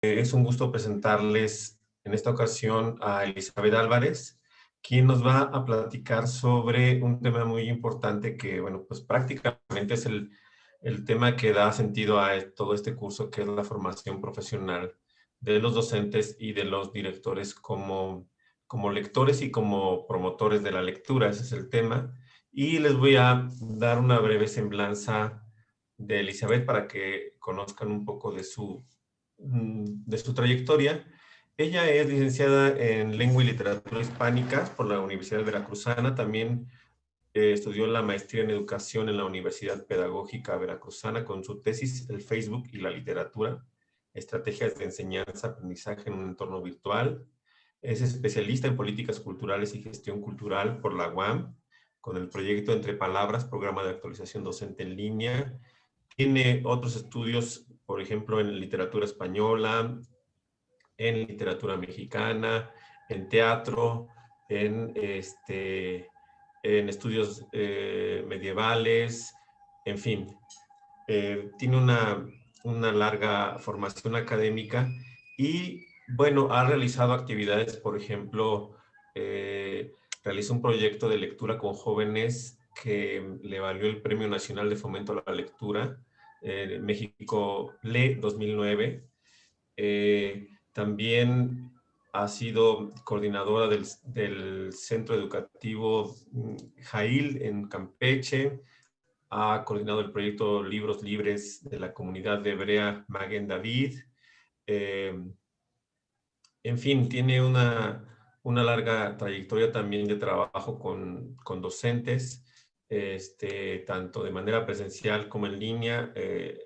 Es un gusto presentarles en esta ocasión a Elizabeth Álvarez, quien nos va a platicar sobre un tema muy importante que, bueno, pues prácticamente es el tema que da sentido a todo este curso, que es la formación profesional de los docentes y de los directores como lectores y como promotores de la lectura. Ese es el tema. Y les voy a dar una breve semblanza de Elizabeth para que conozcan un poco de su trayectoria. Ella es licenciada en Lengua y Literatura Hispánicas por la Universidad Veracruzana. También estudió la maestría en Educación en la Universidad Pedagógica Veracruzana con su tesis El Facebook y la literatura, estrategias de enseñanza, aprendizaje en un entorno virtual. Es especialista en políticas culturales y gestión cultural por la UAM, con el proyecto Entre Palabras, programa de actualización docente en línea. Tiene otros estudios, por ejemplo, en literatura española, en literatura mexicana, en teatro, en estudios medievales, en fin. Tiene una larga formación académica y, bueno, ha realizado actividades, por ejemplo, realizó un proyecto de lectura con jóvenes que le valió el Premio Nacional de Fomento a la Lectura, México Lee 2009. También ha sido coordinadora del Centro Educativo Jail en Campeche. Ha coordinado el proyecto Libros Libres de la comunidad de Hebrea Maguen David. En fin, tiene una larga trayectoria también de trabajo con docentes, tanto de manera presencial como en línea.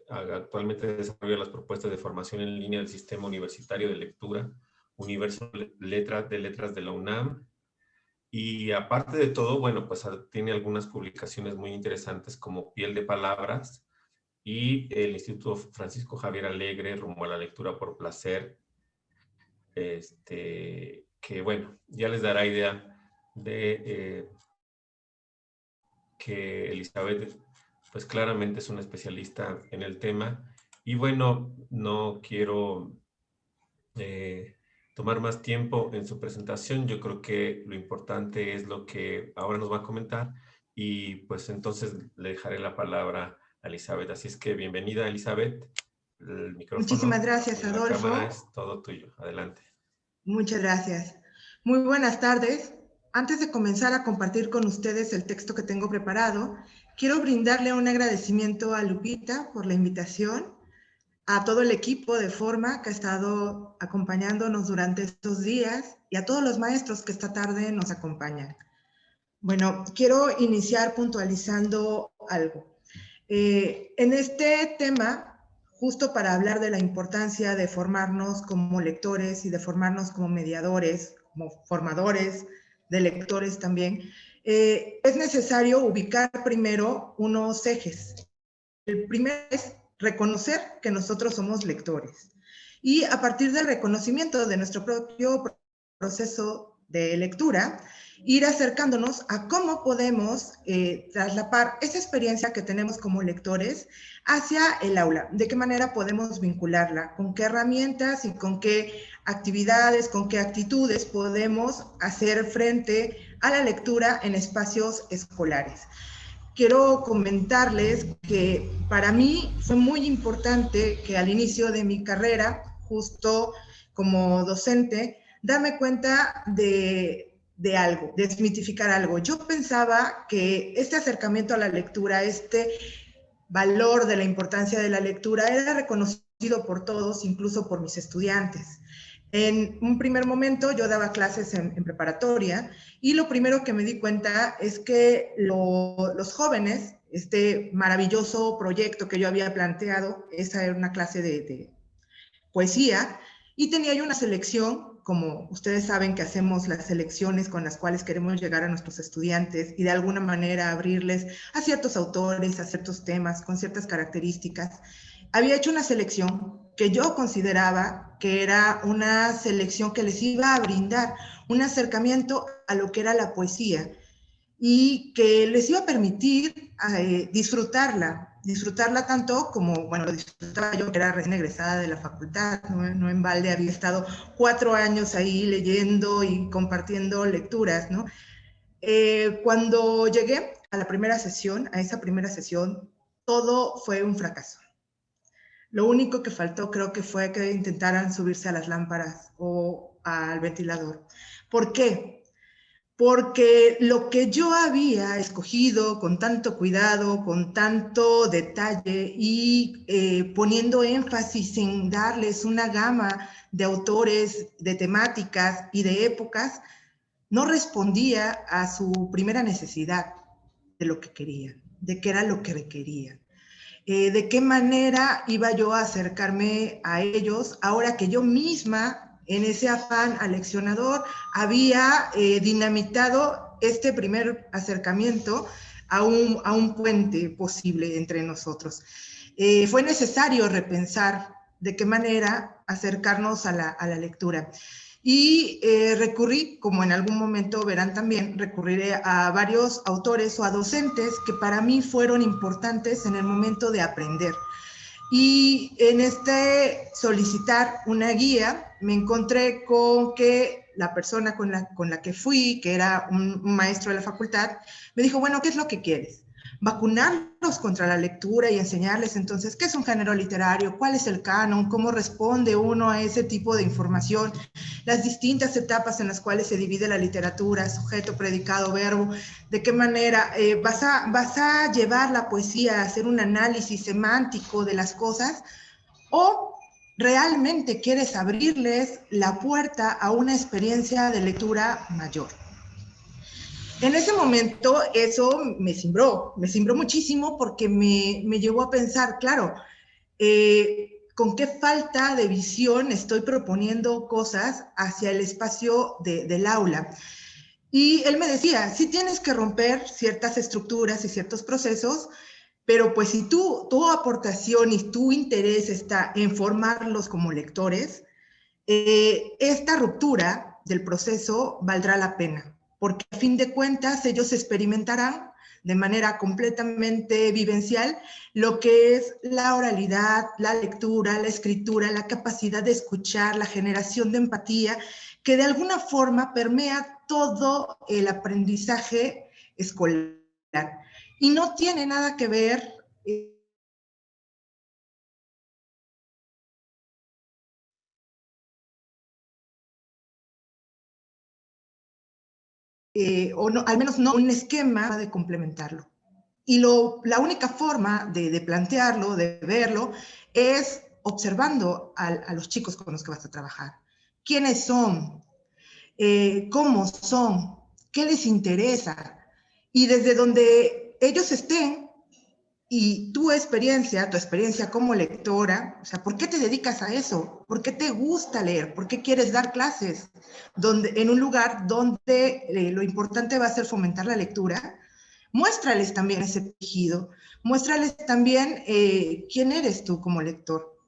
Actualmente desarrolla las propuestas de formación en línea del Sistema Universitario de Lectura, Universo de Letras de la UNAM. Y aparte de todo, bueno, pues tiene algunas publicaciones muy interesantes como Piel de Palabras y el Instituto Francisco Javier Alegre, Rumbo a la Lectura por Placer, que bueno, ya les dará idea de que Elizabeth pues claramente es una especialista en el tema. Y bueno, no quiero tomar más tiempo en su presentación. Yo creo que lo importante es lo que ahora nos va a comentar y pues entonces le dejaré la palabra a Elizabeth. Así es que bienvenida, Elizabeth. El Muchísimas micrófono gracias, y la cámara Adolfo. es todo tuyo. Adelante. Muchas gracias. Muy buenas tardes. Antes de comenzar a compartir con ustedes el texto que tengo preparado, quiero brindarle un agradecimiento a Lupita por la invitación, a todo el equipo de Forma que ha estado acompañándonos durante estos días y a todos los maestros que esta tarde nos acompañan. Bueno, quiero iniciar puntualizando algo. En este tema, justo para hablar de la importancia de formarnos como lectores y de formarnos como mediadores, como formadores de lectores también, es necesario ubicar primero unos ejes. El primero es reconocer que nosotros somos lectores y a partir del reconocimiento de nuestro propio proceso de lectura, ir acercándonos a cómo podemos traslapar esa experiencia que tenemos como lectores hacia el aula, de qué manera podemos vincularla, con qué herramientas y con qué actividades, con qué actitudes podemos hacer frente a la lectura en espacios escolares. Quiero comentarles que para mí fue muy importante que al inicio de mi carrera, justo como docente, darme cuenta de algo, desmitificar algo. Yo pensaba que este acercamiento a la lectura, este valor de la importancia de la lectura era reconocido por todos, incluso por mis estudiantes. En un primer momento yo daba clases en preparatoria y lo primero que me di cuenta es que los jóvenes, este maravilloso proyecto que yo había planteado, esa era una clase de poesía, y tenía yo una selección, como ustedes saben que hacemos las selecciones con las cuales queremos llegar a nuestros estudiantes y de alguna manera abrirles a ciertos autores, a ciertos temas, con ciertas características. Había hecho una selección que yo consideraba que era una selección que les iba a brindar un acercamiento a lo que era la poesía y que les iba a permitir disfrutarla disfrutarla tanto como, bueno, lo disfrutaba yo, que era recién egresada de la facultad, no en balde había estado 4 años ahí leyendo y compartiendo lecturas, ¿no? Cuando llegué a la primera sesión, a esa primera sesión, todo fue un fracaso. Lo único que faltó creo que fue que intentaran subirse a las lámparas o al ventilador. ¿Por qué? Porque lo que yo había escogido con tanto cuidado, con tanto detalle y poniendo énfasis en darles una gama de autores, de temáticas y de épocas, no respondía a su primera necesidad de lo que querían, de qué era lo que requerían. De qué manera iba yo a acercarme a ellos ahora que yo misma, en ese afán aleccionador, había dinamitado este primer acercamiento a un puente posible entre nosotros. Fue necesario repensar de qué manera acercarnos a la lectura. Y recurrí, como en algún momento verán también, recurriré a varios autores o a docentes que para mí fueron importantes en el momento de aprender. Y en este solicitar una guía, me encontré con que la persona con la que fui, que era un maestro de la facultad, me dijo, bueno, ¿qué es lo que quieres? Vacunarlos contra la lectura y enseñarles entonces qué es un género literario, cuál es el canon, cómo responde uno a ese tipo de información, las distintas etapas en las cuales se divide la literatura, sujeto, predicado, verbo, de qué manera vas a llevar la poesía a hacer un análisis semántico de las cosas, o realmente quieres abrirles la puerta a una experiencia de lectura mayor. En ese momento eso me cimbró muchísimo porque me llevó a pensar, claro, con qué falta de visión estoy proponiendo cosas hacia el espacio del aula. Y él me decía, sí tienes que romper ciertas estructuras y ciertos procesos, pero pues si tu aportación y tu interés está en formarlos como lectores, esta ruptura del proceso valdrá la pena, porque a fin de cuentas ellos experimentarán de manera completamente vivencial lo que es la oralidad, la lectura, la escritura, la capacidad de escuchar, la generación de empatía, que de alguna forma permea todo el aprendizaje escolar. Y no tiene nada que ver o no, al menos no un esquema de complementarlo. Y la única forma de plantearlo, de verlo, es observando a los chicos con los que vas a trabajar. ¿Quiénes son? ¿Cómo son? ¿Qué les interesa? Y desde donde ellos estén, y tu experiencia como lectora, o sea, ¿por qué te dedicas a eso? ¿Por qué te gusta leer? ¿Por qué quieres dar clases? En un lugar donde lo importante va a ser fomentar la lectura, muéstrales también ese tejido, muéstrales también quién eres tú como lector.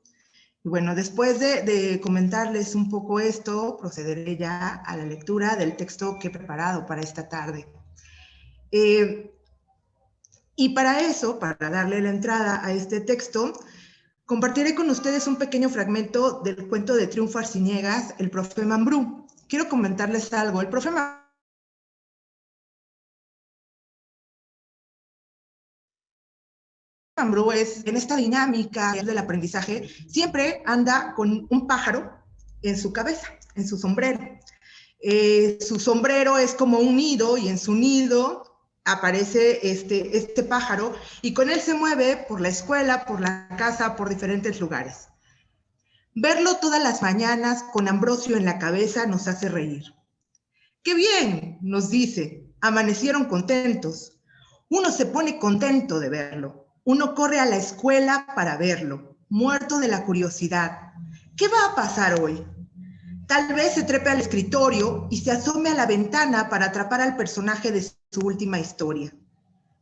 Y bueno, después de comentarles un poco esto, procederé ya a la lectura del texto que he preparado para esta tarde. Y para eso, para darle la entrada a este texto, compartiré con ustedes un pequeño fragmento del cuento de Triunfo Arciniegas, El profe Mambrú. Quiero comentarles algo. El profe Mambrú es, en esta dinámica del aprendizaje, siempre anda con un pájaro en su cabeza, en su sombrero. Su sombrero es como un nido y en su nido aparece este pájaro y con él se mueve por la escuela, por la casa, por diferentes lugares. Verlo todas las mañanas con Ambrosio en la cabeza nos hace reír. ¡Qué bien!, nos dice, amanecieron contentos. Uno se pone contento de verlo. Uno corre a la escuela para verlo, muerto de la curiosidad. ¿Qué va a pasar hoy? Tal vez se trepe al escritorio y se asome a la ventana para atrapar al personaje de su última historia.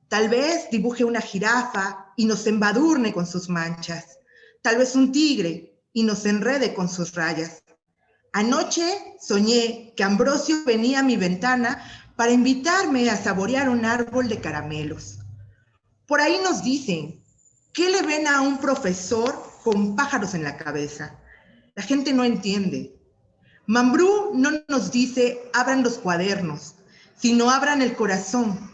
Tal vez dibuje una jirafa y nos embadurne con sus manchas. Tal vez un tigre y nos enrede con sus rayas. Anoche soñé que Ambrosio venía a mi ventana para invitarme a saborear un árbol de caramelos. Por ahí nos dicen, ¿Qué le ven a un profesor con pájaros en la cabeza? La gente no entiende. Mambrú no nos dice abran los cuadernos, sino abran el corazón.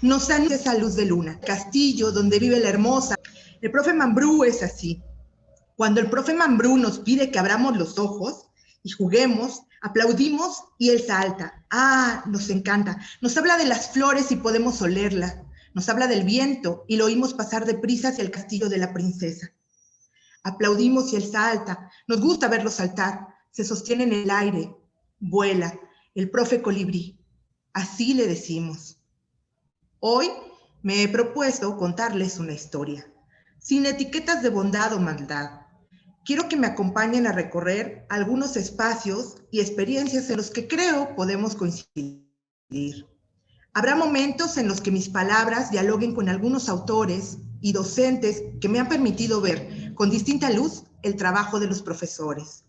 Nos dan esa luz de luna, castillo donde vive la hermosa. El profe Mambrú es así. Cuando el profe Mambrú nos pide que abramos los ojos y juguemos, aplaudimos y él salta. Ah, nos encanta. Nos habla de las flores y podemos olerlas. Nos habla del viento y lo oímos pasar deprisa hacia el castillo de la princesa. Aplaudimos y él salta. Nos gusta verlo saltar. Se sostiene en el aire. Vuela. El profe colibrí. Así le decimos. Hoy me he propuesto contarles una historia, sin etiquetas de bondad o maldad. Quiero que me acompañen a recorrer algunos espacios y experiencias en los que creo podemos coincidir. Habrá momentos en los que mis palabras dialoguen con algunos autores y docentes que me han permitido ver con distinta luz el trabajo de los profesores.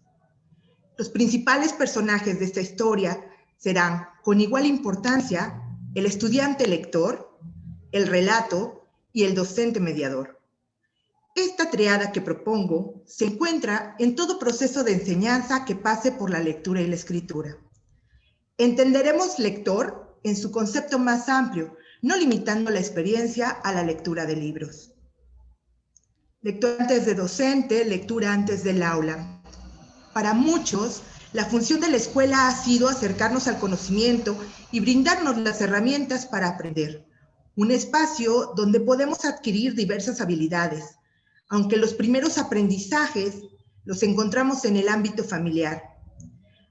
Los principales personajes de esta historia serán, con igual importancia, el estudiante lector, el relato y el docente mediador. Esta triada que propongo se encuentra en todo proceso de enseñanza que pase por la lectura y la escritura. Entenderemos lector en su concepto más amplio, no limitando la experiencia a la lectura de libros. Lectura antes de docente, lectura antes del aula. Para muchos, la función de la escuela ha sido acercarnos al conocimiento y brindarnos las herramientas para aprender. Un espacio donde podemos adquirir diversas habilidades, aunque los primeros aprendizajes los encontramos en el ámbito familiar.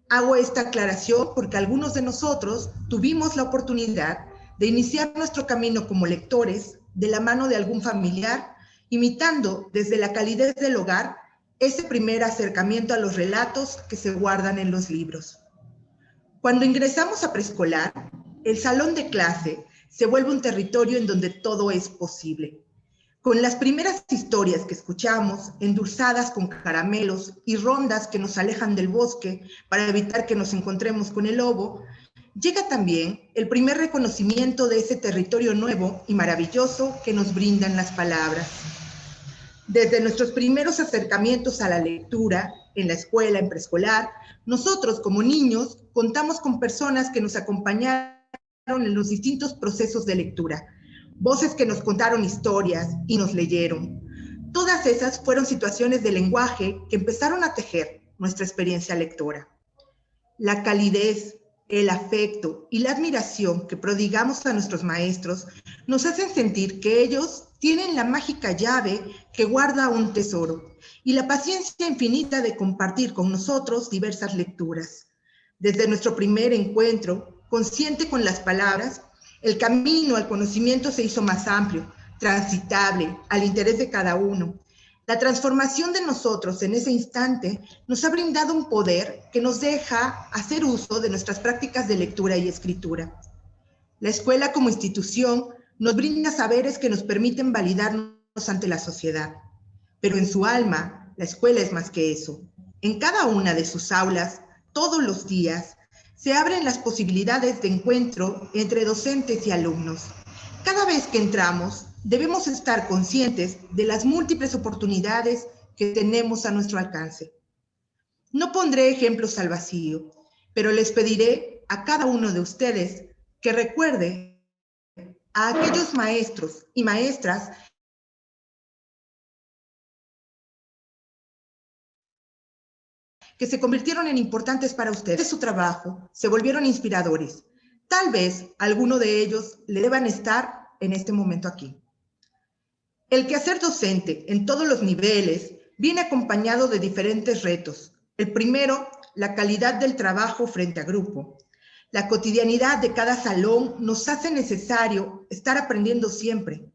Hago esta aclaración porque algunos de nosotros tuvimos la oportunidad de iniciar nuestro camino como lectores de la mano de algún familiar, imitando desde la calidez del hogar ese primer acercamiento a los relatos que se guardan en los libros. Cuando ingresamos a preescolar, el salón de clase se vuelve un territorio en donde todo es posible. Con las primeras historias que escuchamos, endulzadas con caramelos y rondas que nos alejan del bosque para evitar que nos encontremos con el lobo, llega también el primer reconocimiento de ese territorio nuevo y maravilloso que nos brindan las palabras. Desde nuestros primeros acercamientos a la lectura, en la escuela, en preescolar, nosotros como niños contamos con personas que nos acompañaron en los distintos procesos de lectura, voces que nos contaron historias y nos leyeron. Todas esas fueron situaciones de lenguaje que empezaron a tejer nuestra experiencia lectora. La calidez, el afecto y la admiración que prodigamos a nuestros maestros nos hacen sentir que ellos tienen la mágica llave que guarda un tesoro y la paciencia infinita de compartir con nosotros diversas lecturas. Desde nuestro primer encuentro, consciente con las palabras, el camino al conocimiento se hizo más amplio, transitable, al interés de cada uno. La transformación de nosotros en ese instante nos ha brindado un poder que nos deja hacer uso de nuestras prácticas de lectura y escritura. La escuela como institución nos brinda saberes que nos permiten validarnos ante la sociedad. Pero en su alma, la escuela es más que eso. En cada una de sus aulas, todos los días, se abren las posibilidades de encuentro entre docentes y alumnos. Cada vez que entramos, debemos estar conscientes de las múltiples oportunidades que tenemos a nuestro alcance. No pondré ejemplos al vacío, pero les pediré a cada uno de ustedes que recuerde a aquellos maestros y maestras que se convirtieron en importantes para ustedes. De su trabajo se volvieron inspiradores. Tal vez alguno de ellos le deban estar en este momento aquí. El quehacer docente en todos los niveles viene acompañado de diferentes retos. El primero, la calidad del trabajo frente a grupo. La cotidianidad de cada salón nos hace necesario estar aprendiendo siempre.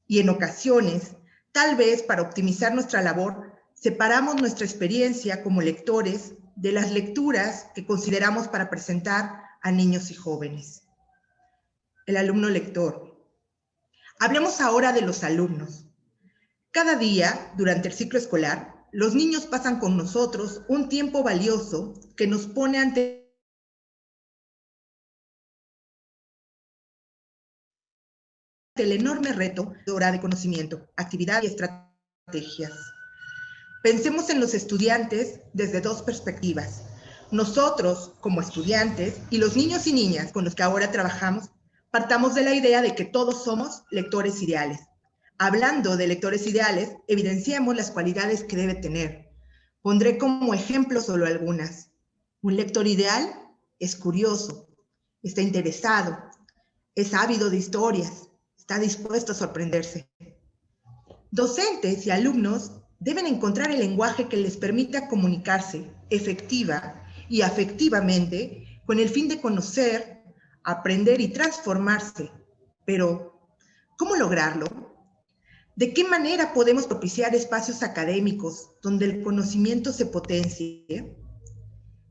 Y en ocasiones, tal vez para optimizar nuestra labor, separamos nuestra experiencia como lectores de las lecturas que consideramos para presentar a niños y jóvenes. El alumno lector. Hablemos ahora de los alumnos. Cada día, durante el ciclo escolar, los niños pasan con nosotros un tiempo valioso que nos pone ante el enorme reto de conocimiento, actividad y estrategias. Pensemos en los estudiantes desde dos perspectivas. Nosotros, como estudiantes, y los niños y niñas con los que ahora trabajamos, partamos de la idea de que todos somos lectores ideales. Hablando de lectores ideales, evidenciemos las cualidades que debe tener. Pondré como ejemplo solo algunas. Un lector ideal es curioso, está interesado, es ávido de historias, está dispuesto a sorprenderse. Docentes y alumnos deben encontrar el lenguaje que les permita comunicarse efectiva y afectivamente con el fin de conocer, aprender y transformarse. Pero, ¿cómo lograrlo? ¿De qué manera podemos propiciar espacios académicos donde el conocimiento se potencie?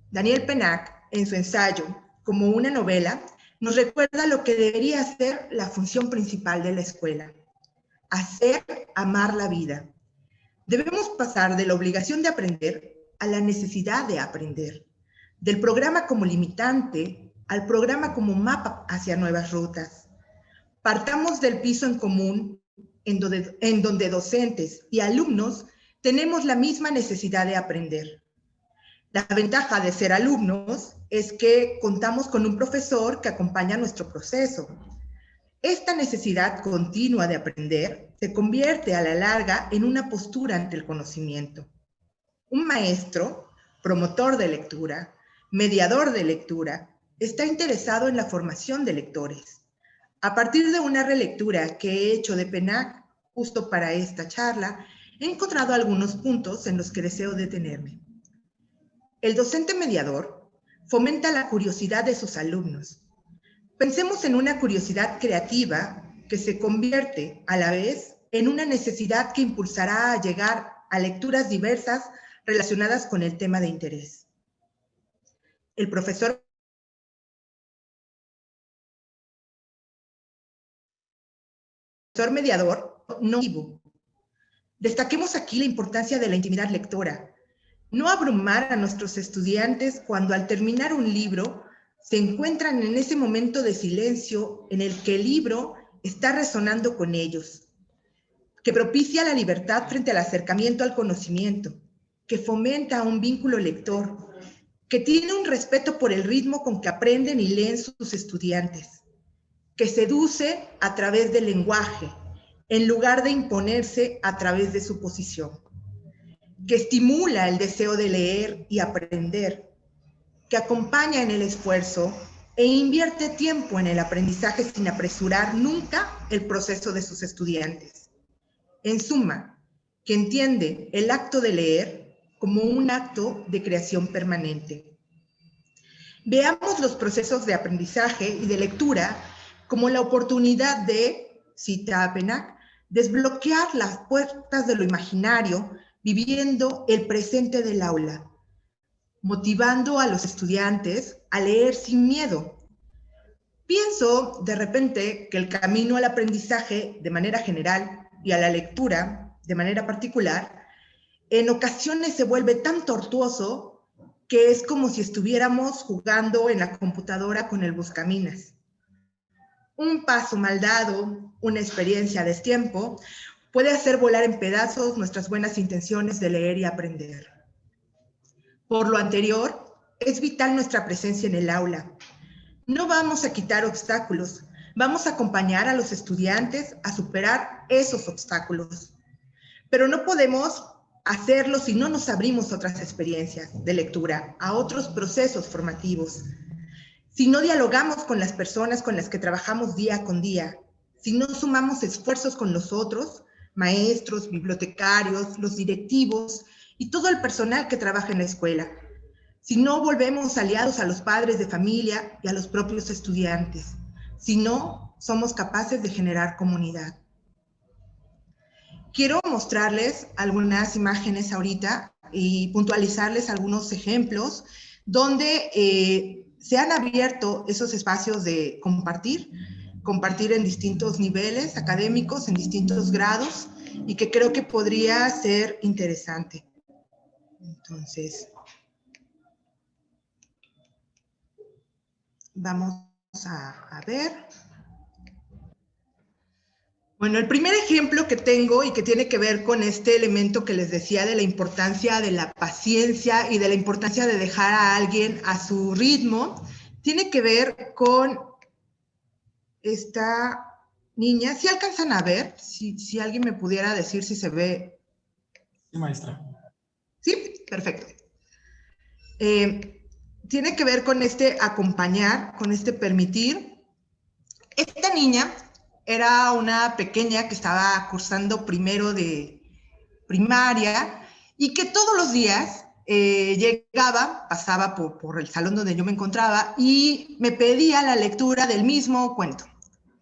Daniel Pennack, en su ensayo Como una novela, nos recuerda lo que debería ser la función principal de la escuela: hacer amar la vida. Debemos pasar de la obligación de aprender a la necesidad de aprender, del programa como limitante al programa como mapa hacia nuevas rutas. Partamos del piso en común en donde docentes y alumnos tenemos la misma necesidad de aprender. La ventaja de ser alumnos es que contamos con un profesor que acompaña nuestro proceso. Esta necesidad continua de aprender se convierte a la larga en una postura ante el conocimiento. Un maestro, promotor de lectura, mediador de lectura, está interesado en la formación de lectores. A partir de una relectura que he hecho de Pennack, justo para esta charla, he encontrado algunos puntos en los que deseo detenerme. El docente mediador fomenta la curiosidad de sus alumnos. Pensemos en una curiosidad creativa que se convierte a la vez en una necesidad que impulsará a llegar a lecturas diversas relacionadas con el tema de interés. El profesor mediador no vivo. Destaquemos aquí la importancia de la intimidad lectora. No abrumar a nuestros estudiantes cuando al terminar un libro se encuentran en ese momento de silencio en el que el libro está resonando con ellos, que propicia la libertad frente al acercamiento al conocimiento, que fomenta un vínculo lector, que tiene un respeto por el ritmo con que aprenden y leen sus estudiantes, que seduce a través del lenguaje, en lugar de imponerse a través de su posición, que estimula el deseo de leer y aprender, que acompaña en el esfuerzo e invierte tiempo en el aprendizaje sin apresurar nunca el proceso de sus estudiantes. En suma, que entiende el acto de leer como un acto de creación permanente. Veamos los procesos de aprendizaje y de lectura como la oportunidad de, cita a Pennack, desbloquear las puertas de lo imaginario viviendo el presente del aula, motivando a los estudiantes a leer sin miedo. Pienso de repente que el camino al aprendizaje de manera general y a la lectura de manera particular, en ocasiones se vuelve tan tortuoso que es como si estuviéramos jugando en la computadora con el buscaminas. Un paso mal dado, una experiencia a destiempo, puede hacer volar en pedazos nuestras buenas intenciones de leer y aprender. Por lo anterior, es vital nuestra presencia en el aula. No vamos a quitar obstáculos, vamos a acompañar a los estudiantes a superar esos obstáculos. Pero no podemos hacerlo si no nos abrimos a otras experiencias de lectura, a otros procesos formativos. Si no dialogamos con las personas con las que trabajamos día con día, si no sumamos esfuerzos con los otros, maestros, bibliotecarios, los directivos y todo el personal que trabaja en la escuela, si no volvemos aliados a los padres de familia y a los propios estudiantes, si no somos capaces de generar comunidad. Quiero mostrarles algunas imágenes ahorita y puntualizarles algunos ejemplos donde se han abierto esos espacios de compartir en distintos niveles académicos, en distintos grados, y que creo que podría ser interesante. Entonces, vamos a ver. Bueno, el primer ejemplo que tengo y que tiene que ver con este elemento que les decía de la importancia de la paciencia y de la importancia de dejar a alguien a su ritmo, tiene que ver con esta niña. ¿Sí alcanzan a ver? Si alguien me pudiera decir si se ve. Sí, maestra. Sí, perfecto. Tiene que ver con este acompañar, con este permitir. Esta niña era una pequeña que estaba cursando primero de primaria y que todos los días llegaba, pasaba por el salón donde yo me encontraba y me pedía la lectura del mismo cuento.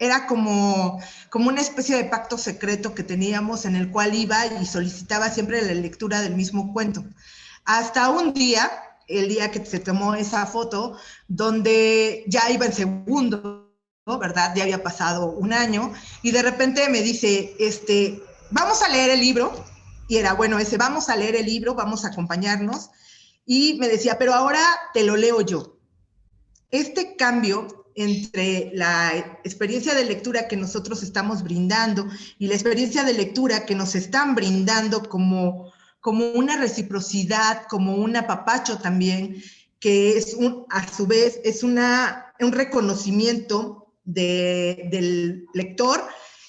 Era como una especie de pacto secreto que teníamos en el cual iba y solicitaba siempre la lectura del mismo cuento. Hasta un día, el día que se tomó esa foto, donde ya iba en segundo, ¿no? ¿Verdad? Ya había pasado un año, y de repente me dice, vamos a leer el libro, y era, bueno, vamos a leer el libro, vamos a acompañarnos, y me decía, pero ahora te lo leo yo. Este cambio entre la experiencia de lectura que nosotros estamos brindando y la experiencia de lectura que nos están brindando como una reciprocidad, como un apapacho también, que es a su vez es un reconocimiento del lector,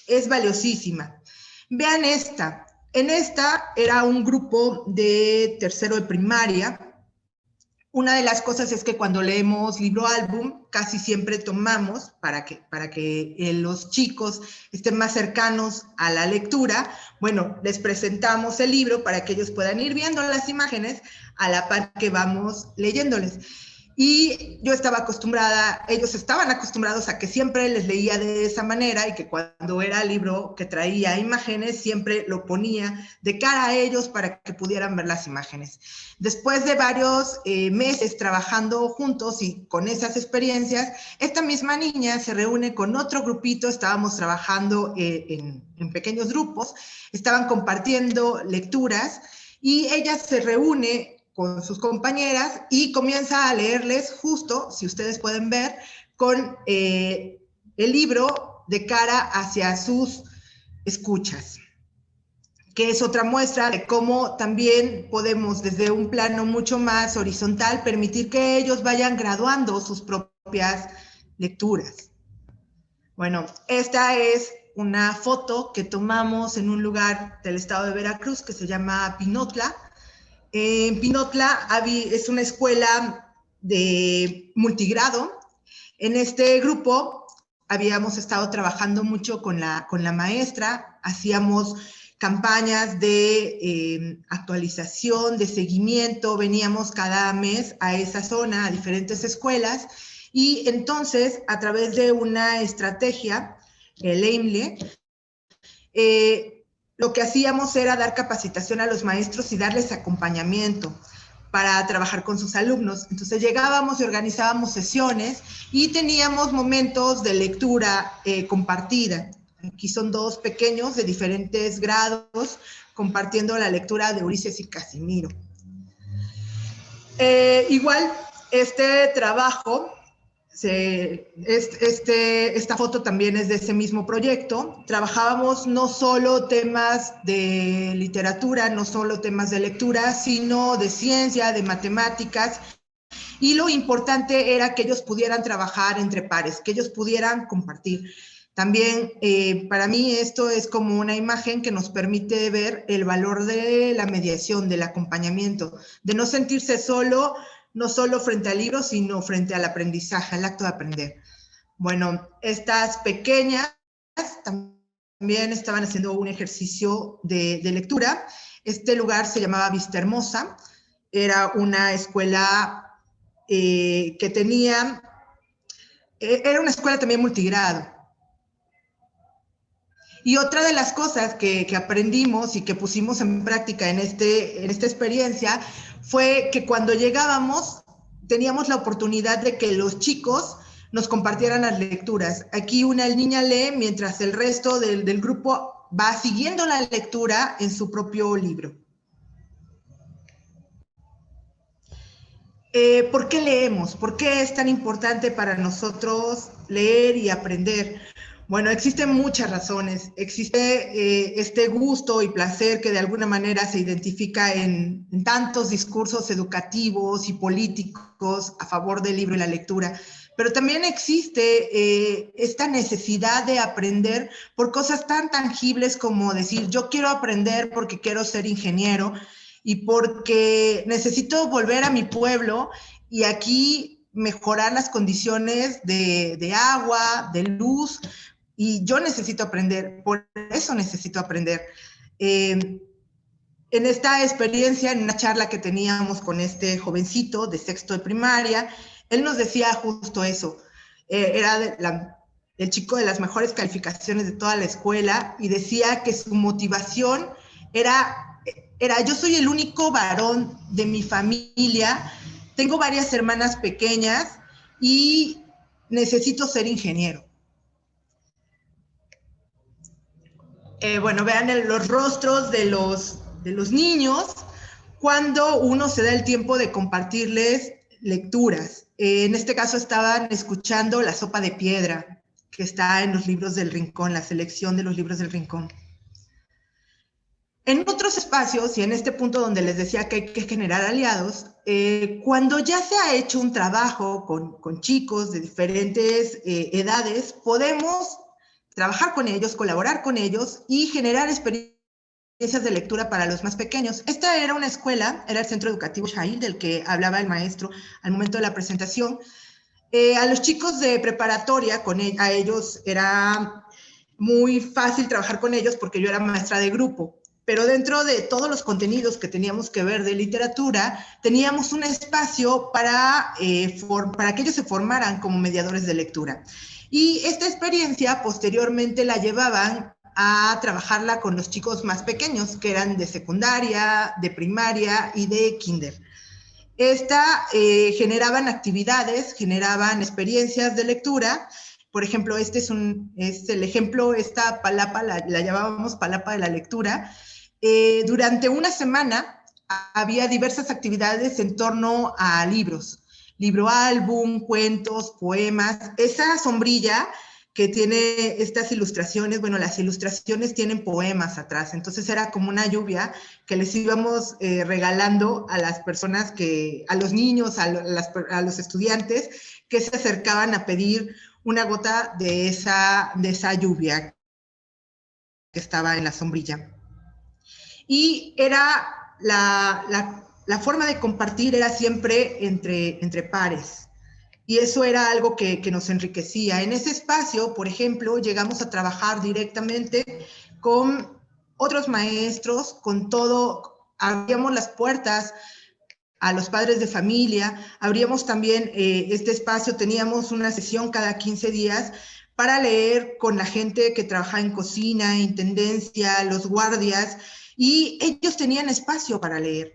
es valiosísima. Vean esta. En esta era un grupo de tercero de primaria. Una de las cosas es que cuando leemos libro álbum, casi siempre tomamos, para que los chicos estén más cercanos a la lectura, bueno, les presentamos el libro para que ellos puedan ir viendo las imágenes a la par que vamos leyéndoles. Y yo estaba acostumbrada, ellos estaban acostumbrados a que siempre les leía de esa manera y que cuando era libro que traía imágenes, siempre lo ponía de cara a ellos para que pudieran ver las imágenes. Después de varios meses trabajando juntos y con esas experiencias, esta misma niña se reúne con otro grupito, estábamos trabajando en pequeños grupos, estaban compartiendo lecturas y ella se reúne con sus compañeras y comienza a leerles justo, si ustedes pueden ver, con el libro de cara hacia sus escuchas, que es otra muestra de cómo también podemos desde un plano mucho más horizontal permitir que ellos vayan graduando sus propias lecturas. Bueno, esta es una foto que tomamos en un lugar del estado de Veracruz que se llama Pinotla. En Pinotla es una escuela de multigrado. En este grupo habíamos estado trabajando mucho con la maestra, hacíamos campañas de actualización, de seguimiento, veníamos cada mes a esa zona, a diferentes escuelas, y entonces a través de una estrategia, el EIMLE, lo que hacíamos era dar capacitación a los maestros y darles acompañamiento para trabajar con sus alumnos. Entonces llegábamos y organizábamos sesiones y teníamos momentos de lectura compartida. Aquí son dos pequeños de diferentes grados compartiendo la lectura de Ulises y Casimiro. Igual, este trabajo, esta foto también es de ese mismo proyecto. Trabajábamos no solo temas de literatura, no solo temas de lectura, sino de ciencia, de matemáticas, y lo importante era que ellos pudieran trabajar entre pares, que ellos pudieran compartir. También para mí esto es como una imagen que nos permite ver el valor de la mediación, del acompañamiento, de no sentirse solo, no solo frente al libro, sino frente al aprendizaje, al acto de aprender. Bueno, estas pequeñas también estaban haciendo un ejercicio de lectura. Este lugar se llamaba Vista Hermosa, era una escuela que tenía, era una escuela también multigrado. Y otra de las cosas que aprendimos y que pusimos en práctica en esta experiencia fue que cuando llegábamos teníamos la oportunidad de que los chicos nos compartieran las lecturas. Aquí una niña lee mientras el resto del grupo va siguiendo la lectura en su propio libro. ¿Por qué leemos? ¿Por qué es tan importante para nosotros leer y aprender? Bueno, existen muchas razones. Existe este gusto y placer que de alguna manera se identifica en tantos discursos educativos y políticos a favor del libro y la lectura. Pero también existe esta necesidad de aprender por cosas tan tangibles como decir, yo quiero aprender porque quiero ser ingeniero, y porque necesito volver a mi pueblo y aquí mejorar las condiciones de agua, de luz, y yo necesito aprender, por eso necesito aprender. En esta experiencia, en una charla que teníamos con este jovencito de sexto de primaria, él nos decía justo eso. Era el chico de las mejores calificaciones de toda la escuela y decía que su motivación era yo soy el único varón de mi familia, tengo varias hermanas pequeñas y necesito ser ingeniero. Bueno, vean los rostros de los niños cuando uno se da el tiempo de compartirles lecturas. En este caso estaban escuchando La sopa de piedra, que está en los libros del Rincón, la selección de los libros del Rincón. En otros espacios, y en este punto donde les decía que hay que generar aliados, cuando ya se ha hecho un trabajo con chicos de diferentes edades, podemos trabajar con ellos, colaborar con ellos y generar experiencias de lectura para los más pequeños. Esta era una escuela, era el Centro Educativo Shail, del que hablaba el maestro al momento de la presentación. A los chicos de preparatoria, a ellos era muy fácil trabajar con ellos porque yo era maestra de grupo. Pero dentro de todos los contenidos que teníamos que ver de literatura, teníamos un espacio para que ellos se formaran como mediadores de lectura. Y esta experiencia posteriormente la llevaban a trabajarla con los chicos más pequeños, que eran de secundaria, de primaria y de kinder. Generaban actividades, generaban experiencias de lectura. Por ejemplo, este es el ejemplo, esta palapa, la llamábamos palapa de la lectura. Durante una semana había diversas actividades en torno a libros, libro álbum, cuentos, poemas. Esa sombrilla que tiene estas ilustraciones, bueno, las ilustraciones tienen poemas atrás, entonces era como una lluvia que les íbamos regalando a las personas a los niños, a los estudiantes que se acercaban a pedir una gota de esa lluvia que estaba en la sombrilla. Y era la forma de compartir era siempre entre pares. Y eso era algo que nos enriquecía. En ese espacio, por ejemplo, llegamos a trabajar directamente con otros maestros, con todo, abríamos las puertas a los padres de familia, abríamos también este espacio, teníamos una sesión cada 15 días para leer con la gente que trabajaba en cocina, intendencia, los guardias, y ellos tenían espacio para leer.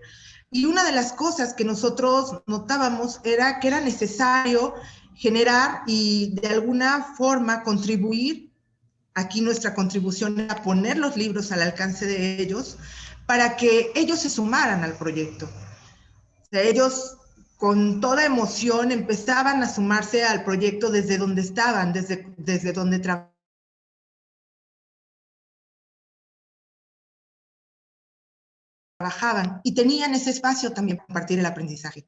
Y una de las cosas que nosotros notábamos era que era necesario generar y de alguna forma contribuir, aquí nuestra contribución era poner los libros al alcance de ellos, para que ellos se sumaran al proyecto. O sea, ellos con toda emoción empezaban a sumarse al proyecto desde donde estaban, desde donde trabajaban, y tenían ese espacio también para compartir el aprendizaje.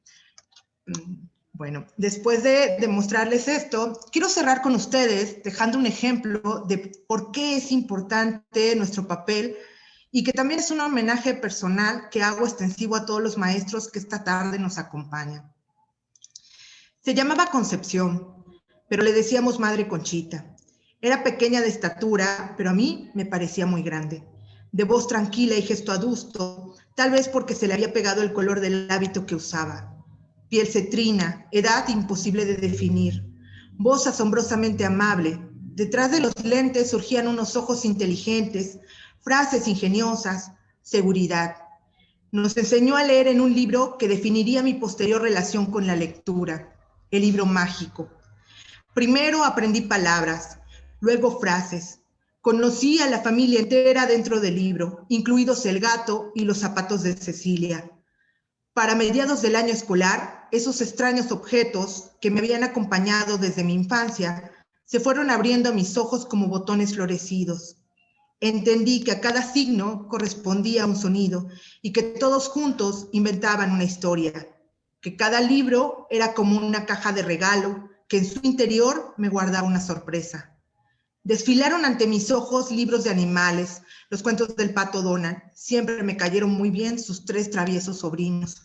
Bueno, después de mostrarles esto, quiero cerrar con ustedes dejando un ejemplo de por qué es importante nuestro papel y que también es un homenaje personal que hago extensivo a todos los maestros que esta tarde nos acompañan. Se llamaba Concepción, pero le decíamos Madre Conchita. Era pequeña de estatura, pero a mí me parecía muy grande. De voz tranquila y gesto adusto, tal vez porque se le había pegado el color del hábito que usaba. Piel cetrina, edad imposible de definir, voz asombrosamente amable. Detrás de los lentes surgían unos ojos inteligentes, frases ingeniosas, seguridad. Nos enseñó a leer en un libro que definiría mi posterior relación con la lectura, el libro mágico. Primero aprendí palabras, luego frases. Conocí a la familia entera dentro del libro, incluidos el gato y los zapatos de Cecilia. Para mediados del año escolar, esos extraños objetos que me habían acompañado desde mi infancia se fueron abriendo a mis ojos como botones florecidos. Entendí que a cada signo correspondía un sonido y que todos juntos inventaban una historia, que cada libro era como una caja de regalo que en su interior me guardaba una sorpresa. Desfilaron ante mis ojos libros de animales, los cuentos del Pato Donald. Siempre me cayeron muy bien sus 3 traviesos sobrinos.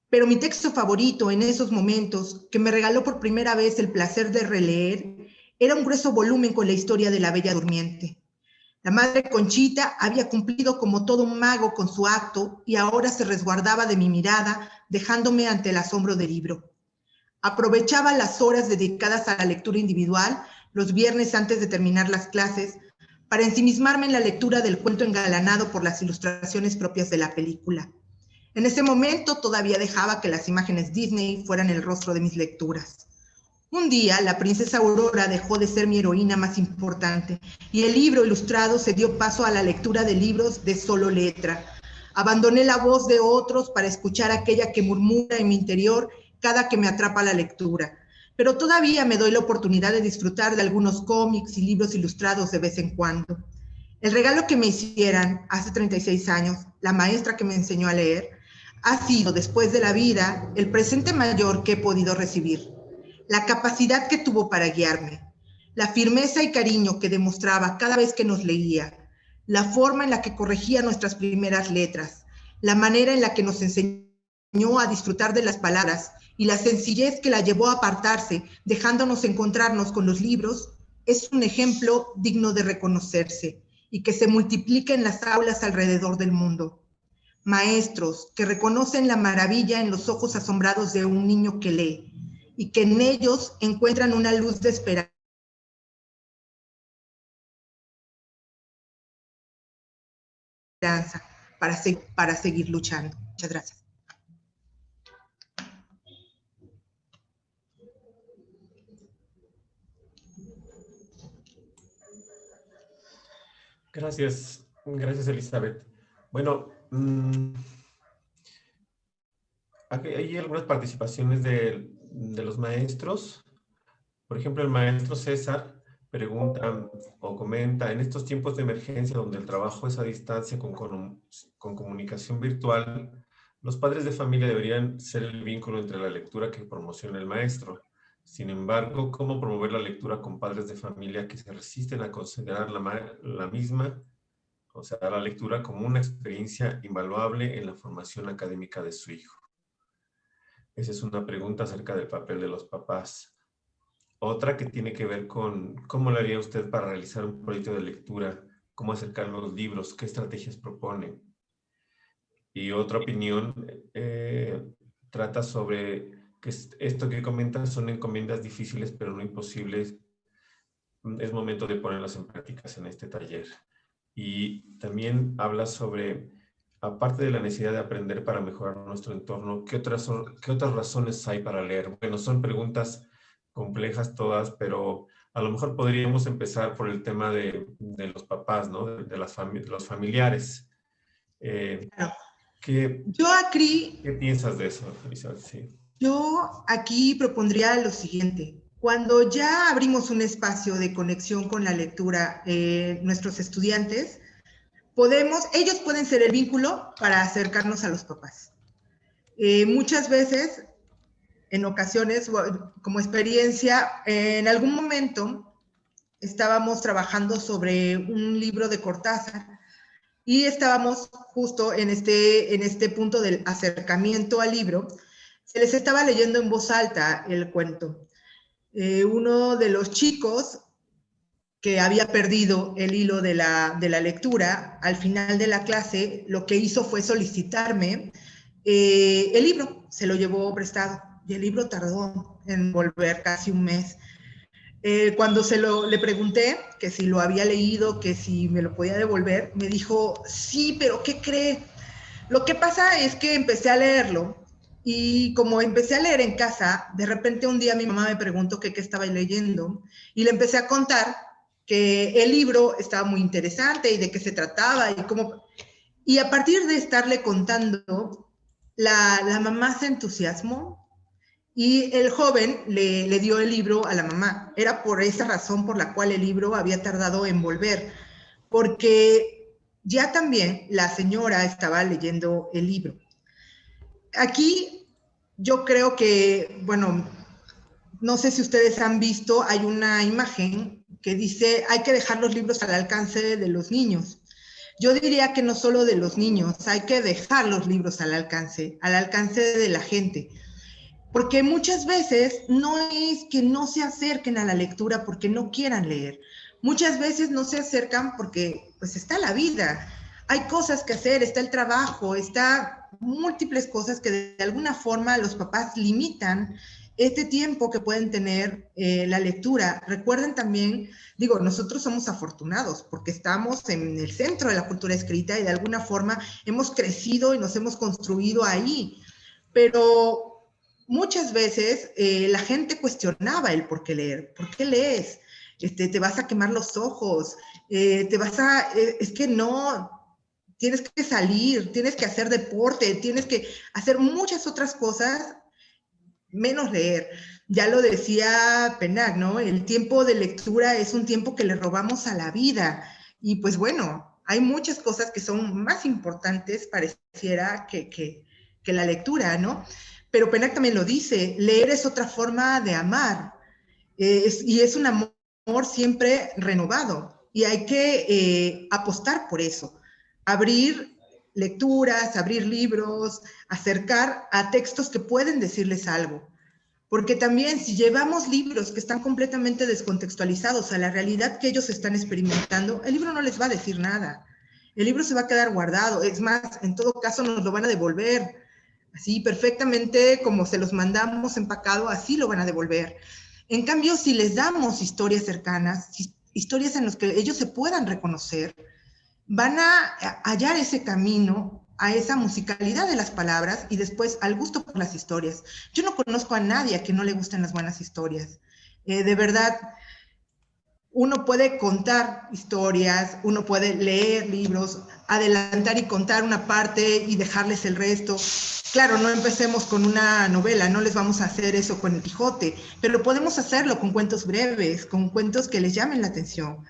Pero mi texto favorito en esos momentos, que me regaló por primera vez el placer de releer, era un grueso volumen con la historia de la Bella Durmiente. La madre Conchita había cumplido como todo un mago con su acto y ahora se resguardaba de mi mirada, dejándome ante el asombro del libro. Aprovechaba las horas dedicadas a la lectura individual, los viernes antes de terminar las clases, para ensimismarme en la lectura del cuento engalanado por las ilustraciones propias de la película. En ese momento todavía dejaba que las imágenes Disney fueran el rostro de mis lecturas. Un día, la princesa Aurora dejó de ser mi heroína más importante y el libro ilustrado se dio paso a la lectura de libros de solo letra. Abandoné la voz de otros para escuchar aquella que murmura en mi interior cada que me atrapa la lectura. Pero todavía me doy la oportunidad de disfrutar de algunos cómics y libros ilustrados de vez en cuando. El regalo que me hicieran hace 36 años, la maestra que me enseñó a leer, ha sido, después de la vida, el presente mayor que he podido recibir. La capacidad que tuvo para guiarme, la firmeza y cariño que demostraba cada vez que nos leía, la forma en la que corregía nuestras primeras letras, la manera en la que nos enseñó a disfrutar de las palabras y la sencillez que la llevó a apartarse, dejándonos encontrarnos con los libros, es un ejemplo digno de reconocerse y que se multiplica en las aulas alrededor del mundo. Maestros que reconocen la maravilla en los ojos asombrados de un niño que lee y que en ellos encuentran una luz de esperanza para seguir luchando. Muchas gracias. Gracias Elizabeth. Bueno, aquí hay algunas participaciones de los maestros. Por ejemplo, el maestro César pregunta o comenta, en estos tiempos de emergencia donde el trabajo es a distancia con comunicación virtual, los padres de familia deberían ser el vínculo entre la lectura que promociona el maestro. Sin embargo, ¿cómo promover la lectura con padres de familia que se resisten a considerar la misma, o sea, la lectura como una experiencia invaluable en la formación académica de su hijo? Esa es una pregunta acerca del papel de los papás. Otra que tiene que ver con cómo lo haría usted para realizar un proyecto de lectura, cómo acercar los libros, qué estrategias propone. Y otra opinión trata sobre que esto que comentan son encomiendas difíciles pero no imposibles. Es momento de ponerlas en prácticas en este taller. Y también habla sobre, aparte de la necesidad de aprender para mejorar nuestro entorno, ¿qué otras razones hay para leer? Bueno, son preguntas complejas todas, pero a lo mejor podríamos empezar por el tema de los papás, ¿no? De los familiares. Claro. ¿Qué piensas de eso, Elizabeth? Sí. Yo aquí propondría lo siguiente. Cuando ya abrimos un espacio de conexión con la lectura, nuestros estudiantes, ellos pueden ser el vínculo para acercarnos a los papás. Muchas veces, en ocasiones, como experiencia, en algún momento estábamos trabajando sobre un libro de Cortázar y estábamos justo en este punto del acercamiento al libro. Se les estaba leyendo en voz alta el cuento. Uno de los chicos que había perdido el hilo de la lectura, al final de la clase, lo que hizo fue solicitarme el libro. Se lo llevó prestado y el libro tardó en volver casi un mes. Cuando le pregunté que si lo había leído, que si me lo podía devolver, me dijo, sí, pero ¿qué cree? Lo que pasa es que empecé a leerlo y como empecé a leer en casa, de repente un día mi mamá me preguntó qué estaba leyendo y le empecé a contar que el libro estaba muy interesante y de qué se trataba y a partir de estarle contando, la mamá se entusiasmó y el joven le dio el libro a la mamá. Era por esa razón por la cual el libro había tardado en volver, porque ya también la señora estaba leyendo el libro. Aquí yo creo que, bueno, no sé si ustedes han visto, hay una imagen que dice, hay que dejar los libros al alcance de los niños. Yo diría que no solo de los niños, hay que dejar los libros al alcance de la gente. Porque muchas veces no es que no se acerquen a la lectura porque no quieran leer. Muchas veces no se acercan porque pues está la vida. Hay cosas que hacer, está el trabajo, está múltiples cosas que de alguna forma los papás limitan este tiempo que pueden tener la lectura. Recuerden también, digo, nosotros somos afortunados porque estamos en el centro de la cultura escrita y de alguna forma hemos crecido y nos hemos construido ahí. Pero muchas veces la gente cuestionaba el por qué leer. ¿Por qué lees? Te vas a quemar los ojos, es que no, tienes que salir, tienes que hacer deporte, tienes que hacer muchas otras cosas, menos leer. Ya lo decía Penag, ¿no? El tiempo de lectura es un tiempo que le robamos a la vida. Y pues bueno, hay muchas cosas que son más importantes, pareciera, que la lectura, ¿no? Pero Penag también lo dice, leer es otra forma de amar, y es un amor siempre renovado, y hay que apostar por eso, abrir lecturas, abrir libros, acercar a textos que pueden decirles algo. Porque también si llevamos libros que están completamente descontextualizados a la realidad que ellos están experimentando, el libro no les va a decir nada. El libro se va a quedar guardado. Es más, en todo caso nos lo van a devolver. Así, perfectamente como se los mandamos empacado, así lo van a devolver. En cambio, si les damos historias cercanas, historias en las que ellos se puedan reconocer, van a hallar ese camino a esa musicalidad de las palabras y después al gusto por las historias. Yo no conozco a nadie a que no le gusten las buenas historias. De verdad, uno puede contar historias, uno puede leer libros, adelantar y contar una parte y dejarles el resto. Claro, no empecemos con una novela, no les vamos a hacer eso con el Quijote, pero podemos hacerlo con cuentos breves, con cuentos que les llamen la atención.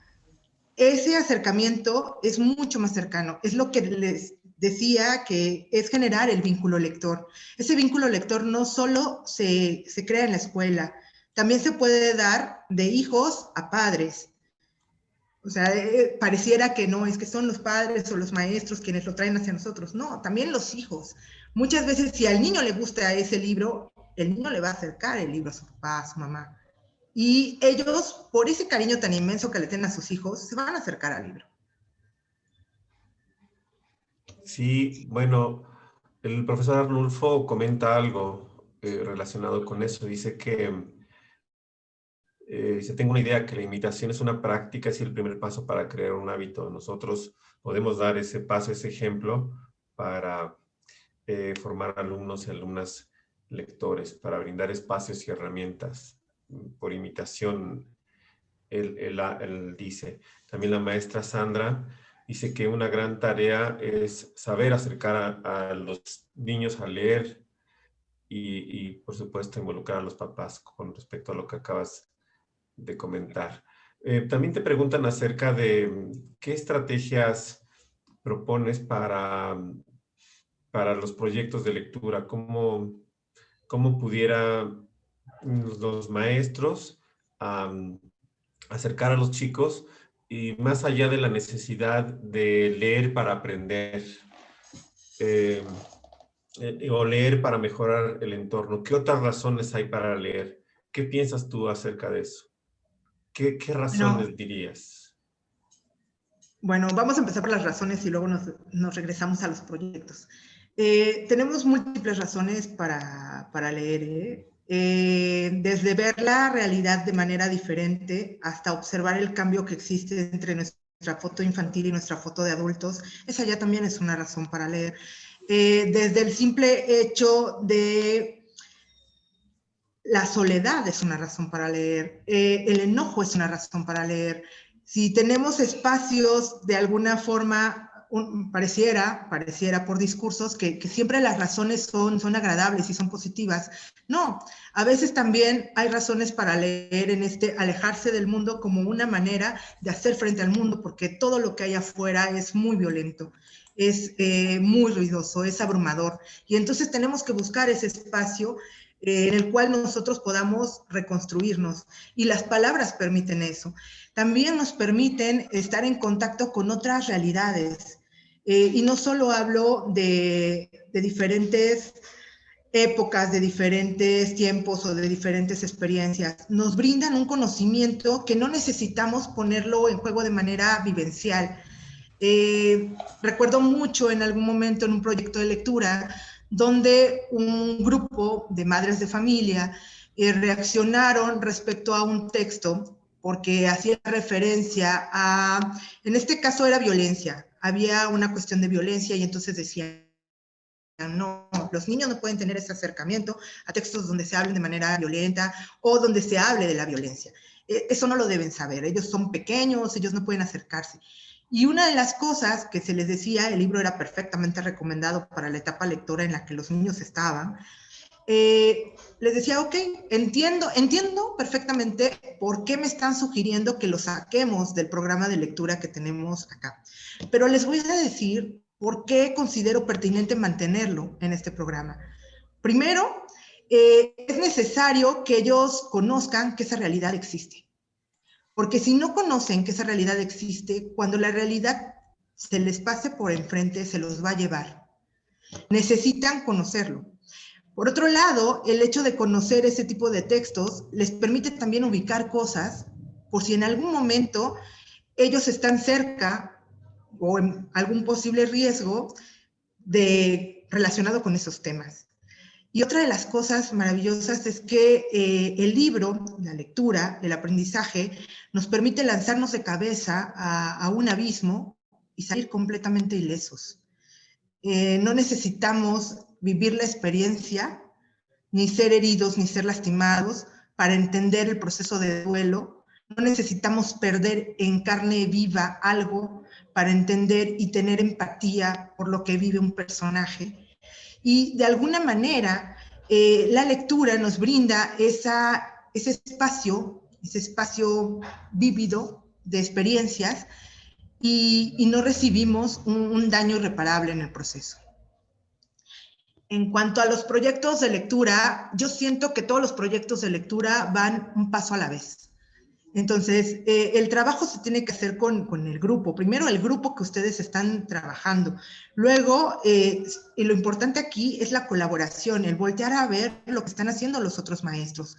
Ese acercamiento es mucho más cercano, es lo que les decía, que es generar el vínculo lector. Ese vínculo lector no solo se crea en la escuela, también se puede dar de hijos a padres. O sea, pareciera que no, es que son los padres o los maestros quienes lo traen hacia nosotros. No, también los hijos. Muchas veces si al niño le gusta ese libro, el niño le va a acercar el libro a su papá, a su mamá. Y ellos, por ese cariño tan inmenso que le tienen a sus hijos, se van a acercar al libro. Sí, bueno, el profesor Arnulfo comenta algo relacionado con eso. Dice que dice, tengo una idea que la imitación es una práctica, es el primer paso para crear un hábito. Nosotros podemos dar ese paso, ese ejemplo para formar alumnos y alumnas lectores, para brindar espacios y herramientas por imitación. Él dice, también la maestra Sandra dice que una gran tarea es saber acercar a los niños a leer y, por supuesto, involucrar a los papás con respecto a lo que acabas de comentar. También te preguntan acerca de qué estrategias propones para los proyectos de lectura, cómo pudiera los maestros acercar a los chicos y más allá de la necesidad de leer para aprender o leer para mejorar el entorno. ¿Qué otras razones hay para leer? ¿Qué piensas tú acerca de eso? ¿Qué razones dirías? Bueno, vamos a empezar por las razones y luego nos regresamos a los proyectos. Tenemos múltiples razones para leer, desde ver la realidad de manera diferente hasta observar el cambio que existe entre nuestra foto infantil y nuestra foto de adultos. Esa ya también es una razón para leer. Desde el simple hecho de la soledad es una razón para leer, el enojo es una razón para leer. Si tenemos espacios de alguna forma pareciera por discursos que siempre las razones son agradables y son positivas. No, a veces también hay razones para leer en alejarse del mundo como una manera de hacer frente al mundo, porque todo lo que hay afuera es muy violento, es muy ruidoso, es abrumador. Y entonces tenemos que buscar ese espacio en el cual nosotros podamos reconstruirnos. Y las palabras permiten eso. También nos permiten estar en contacto con otras realidades. Y no solo hablo de diferentes épocas, de diferentes tiempos o de diferentes experiencias. Nos brindan un conocimiento que no necesitamos ponerlo en juego de manera vivencial. Recuerdo mucho en algún momento en un proyecto de lectura donde un grupo de madres de familia reaccionaron respecto a un texto porque hacía referencia a, en este caso era violencia, había una cuestión de violencia y entonces decían, no, los niños no pueden tener ese acercamiento a textos donde se hablen de manera violenta o donde se hable de la violencia. Eso no lo deben saber, ellos son pequeños, ellos no pueden acercarse. Y una de las cosas que se les decía, el libro era perfectamente recomendado para la etapa lectora en la que los niños estaban, les decía, ok, entiendo perfectamente por qué me están sugiriendo que lo saquemos del programa de lectura que tenemos acá. Pero les voy a decir por qué considero pertinente mantenerlo en este programa. Primero, es necesario que ellos conozcan que esa realidad existe. Porque si no conocen que esa realidad existe, cuando la realidad se les pase por enfrente, se los va a llevar. Necesitan conocerlo. Por otro lado, el hecho de conocer ese tipo de textos les permite también ubicar cosas por si en algún momento ellos están cerca o en algún posible riesgo relacionado con esos temas. Y otra de las cosas maravillosas es que el libro, la lectura, el aprendizaje, nos permite lanzarnos de cabeza a un abismo y salir completamente ilesos. No necesitamos vivir la experiencia, ni ser heridos, ni ser lastimados para entender el proceso de duelo. No necesitamos perder en carne viva algo para entender y tener empatía por lo que vive un personaje. Y de alguna manera, la lectura nos brinda ese espacio vívido de experiencias y no recibimos un daño irreparable en el proceso. En cuanto a los proyectos de lectura, yo siento que todos los proyectos de lectura van un paso a la vez. Entonces, el trabajo se tiene que hacer con el grupo. Primero, el grupo que ustedes están trabajando. Luego, y lo importante aquí es la colaboración, el voltear a ver lo que están haciendo los otros maestros.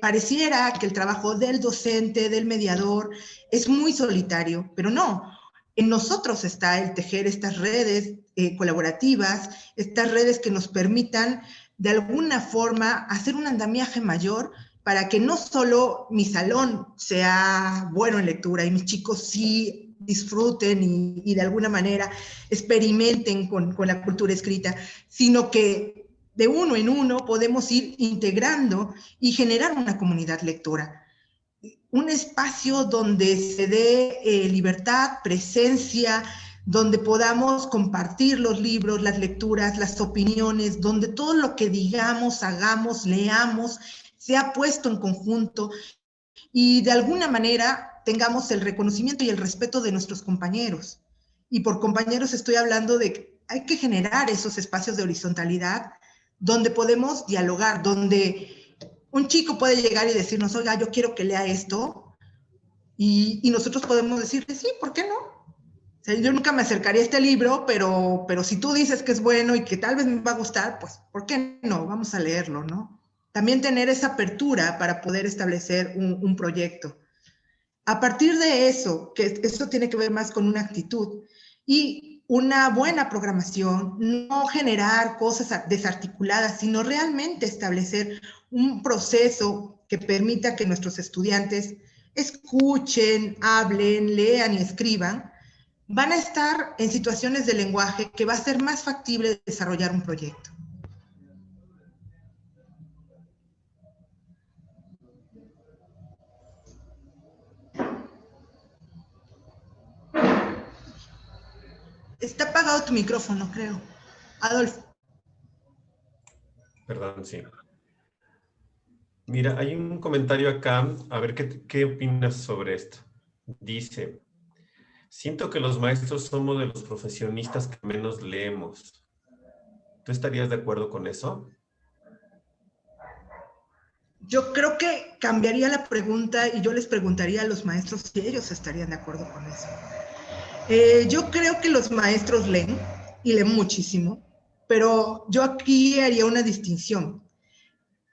Pareciera que el trabajo del docente, del mediador, es muy solitario, pero no. En nosotros está el tejer estas redes colaborativas, estas redes que nos permitan de alguna forma hacer un andamiaje mayor para que no solo mi salón sea bueno en lectura y mis chicos sí disfruten y de alguna manera experimenten con la cultura escrita, sino que de uno en uno podemos ir integrando y generar una comunidad lectora. Un espacio donde se dé libertad, presencia, donde podamos compartir los libros, las lecturas, las opiniones, donde todo lo que digamos, hagamos, leamos, sea puesto en conjunto y de alguna manera tengamos el reconocimiento y el respeto de nuestros compañeros. Y por compañeros estoy hablando de que hay que generar esos espacios de horizontalidad donde podemos dialogar, donde un chico puede llegar y decirnos, oiga, yo quiero que lea esto, y nosotros podemos decirle, sí, ¿por qué no? O sea, yo nunca me acercaría a este libro, pero si tú dices que es bueno y que tal vez me va a gustar, pues, ¿por qué no? Vamos a leerlo, ¿no? También tener esa apertura para poder establecer un proyecto. A partir de eso, que eso tiene que ver más con una actitud y una buena programación, no generar cosas desarticuladas, sino realmente establecer un proceso que permita que nuestros estudiantes escuchen, hablen, lean y escriban, van a estar en situaciones de lenguaje que va a ser más factible desarrollar un proyecto. Está apagado tu micrófono, creo. Adolfo. Perdón, sí. Mira, hay un comentario acá, a ver qué opinas sobre esto. Dice, siento que los maestros somos de los profesionistas que menos leemos. ¿Tú estarías de acuerdo con eso? Yo creo que cambiaría la pregunta y yo les preguntaría a los maestros si ellos estarían de acuerdo con eso. Yo creo que los maestros leen y leen muchísimo, pero yo aquí haría una distinción.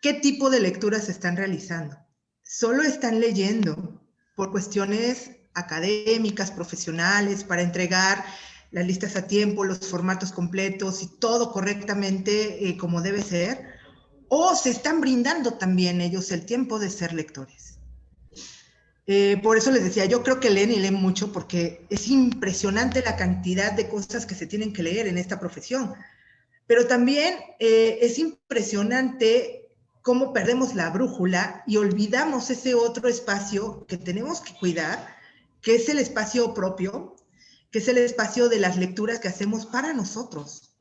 ¿Qué tipo de lecturas están realizando? ¿Solo están leyendo por cuestiones académicas, profesionales, para entregar las listas a tiempo, los formatos completos y todo correctamente como debe ser? ¿O se están brindando también ellos el tiempo de ser lectores? Por eso les decía, yo creo que leen y leen mucho porque es impresionante la cantidad de cosas que se tienen que leer en esta profesión. Pero también es impresionante cómo perdemos la brújula y olvidamos ese otro espacio que tenemos que cuidar, que es el espacio propio, que es el espacio de las lecturas que hacemos para nosotros,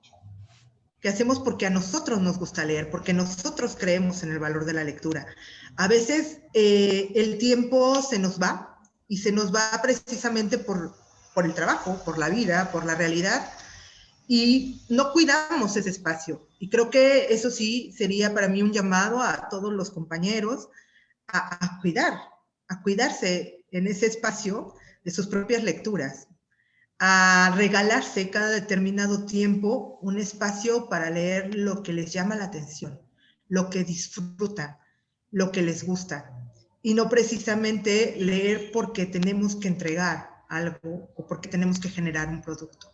que hacemos porque a nosotros nos gusta leer, porque nosotros creemos en el valor de la lectura. A veces el tiempo se nos va y se nos va precisamente por el trabajo, por la vida, por la realidad, y no cuidamos ese espacio. Y creo que eso sí sería para mí un llamado a todos los compañeros a cuidarse en ese espacio de sus propias lecturas, a regalarse cada determinado tiempo un espacio para leer lo que les llama la atención, lo que disfrutan, lo que les gusta, y no precisamente leer porque tenemos que entregar algo o porque tenemos que generar un producto.